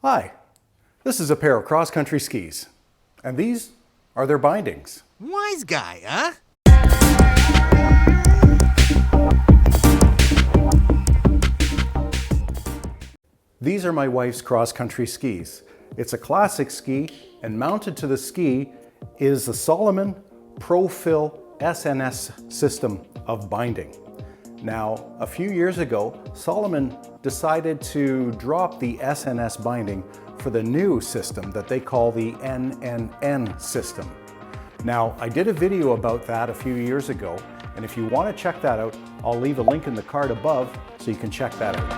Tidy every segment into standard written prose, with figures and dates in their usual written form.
Hi, this is a pair of cross-country skis, and these are their bindings. Wise guy, huh? These are my wife's cross-country skis. It's a classic ski, and mounted to the ski is the Salomon Pro-Fill SNS system of binding. Now, a few years ago, Salomon decided to drop the SNS binding for the new system that they call the NNN system. Now, I did a video about that a few years ago, and if you want to check that out, I'll leave a link in the card above so you can check that out.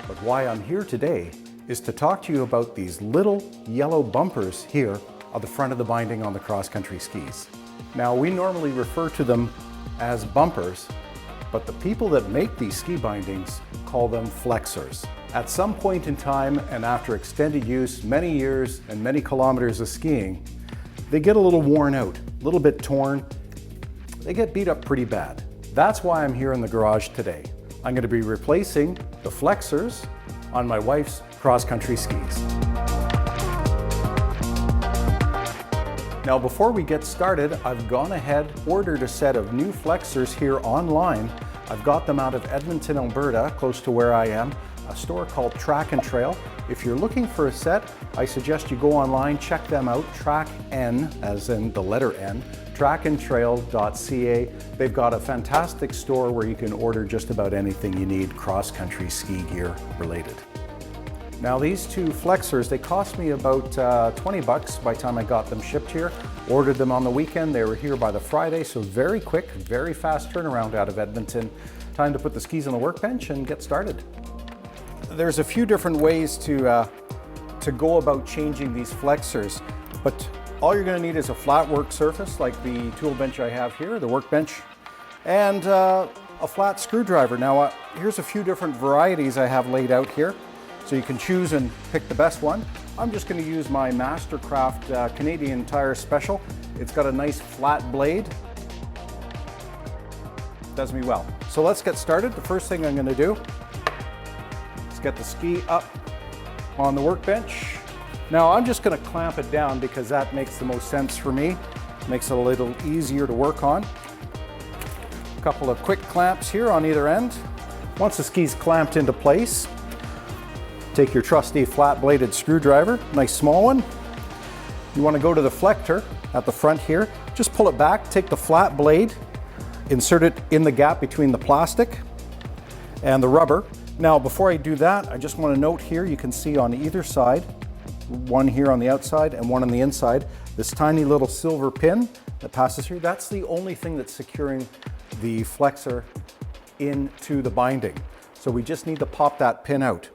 But why I'm here today is to talk to you about these little yellow bumpers here on the front of the binding on the cross-country skis. Now, we normally refer to them as bumpers, but the people that make these ski bindings call them flexors. At some point in time, and after extended use, many years and many kilometers of skiing, they get a little worn out, a little bit torn. They get beat up pretty bad. That's why I'm here in the garage today. I'm going to be replacing the flexors on my wife's cross-country skis. Now, before we get started, I've gone ahead, ordered a set of new flexors here online. I've got them out of Edmonton, Alberta, close to where I am, a store called Track and Trail. If you're looking for a set, I suggest you go online, check them out, Track N, as in the letter N, trackandtrail.ca. They've got a fantastic store where you can order just about anything you need cross-country ski gear related. Now, these two flexors, they cost me about 20 bucks by the time I got them shipped here. Ordered them on the weekend. They were here by the Friday, so very quick, very fast turnaround out of Edmonton. Time to put the skis on the workbench and get started. There's a few different ways to go about changing these flexors, but all you're going to need is a flat work surface like the tool bench I have here, the workbench, and a flat screwdriver. Now, here's a few different varieties I have laid out here. So you can choose and pick the best one. I'm just going to use my Mastercraft Canadian Tire Special. It's got a nice flat blade. Does me well. So let's get started. The first thing I'm going to do is get the ski up on the workbench. Now I'm just going to clamp it down because that makes the most sense for me. Makes it a little easier to work on. A couple of quick clamps here on either end. Once the ski's clamped into place, take your trusty flat-bladed screwdriver, nice small one. You want to go to the flector at the front here. Just pull it back, take the flat blade, insert it in the gap between the plastic and the rubber. Now, before I do that, I just want to note here, you can see on either side, one here on the outside and one on the inside, this tiny little silver pin that passes through. That's the only thing that's securing the flexor into the binding. So we just need to pop that pin out.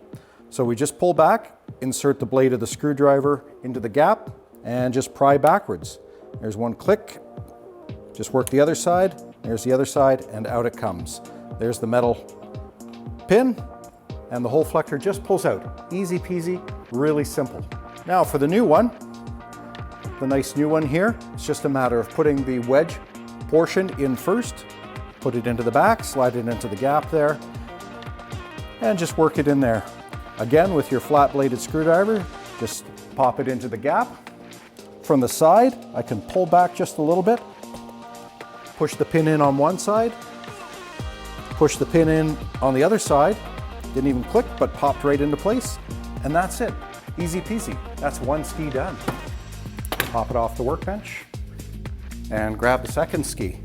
So we just pull back, insert the blade of the screwdriver into the gap, and just pry backwards. There's one click, just work the other side, there's the other side, and out it comes. There's the metal pin, and the whole flexor just pulls out. Easy peasy, really simple. Now for the new one, the nice new one here, it's just a matter of putting the wedge portion in first, put it into the back, slide it into the gap there, and just work it in there. Again, with your flat-bladed screwdriver, just pop it into the gap. From the side, I can pull back just a little bit, push the pin in on one side, push the pin in on the other side. Didn't even click, but popped right into place. And that's it. Easy peasy. That's one ski done. Pop it off the workbench and grab the second ski.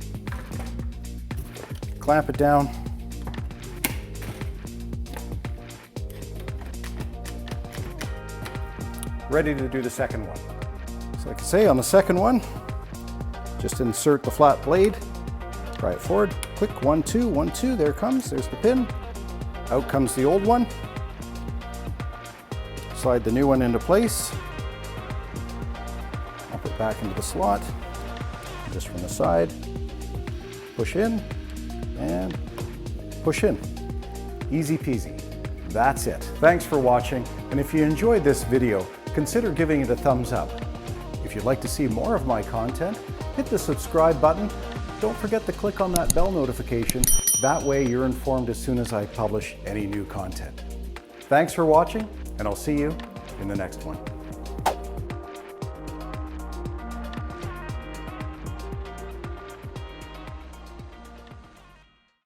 Clamp it down. Ready to do the second one. So like I say, on the second one, just insert the flat blade, pry it forward, quick, 1, 2, 1, 2, there it comes, there's the pin. Out comes the old one. Slide the new one into place. Pop it back into the slot, just from the side. Push in, and push in. Easy peasy. That's it. Thanks for watching, and if you enjoyed this video, consider giving it a thumbs up. If you'd like to see more of my content, hit the subscribe button. Don't forget to click on that bell notification. That way you're informed as soon as I publish any new content. Thanks for watching, and I'll see you in the next one.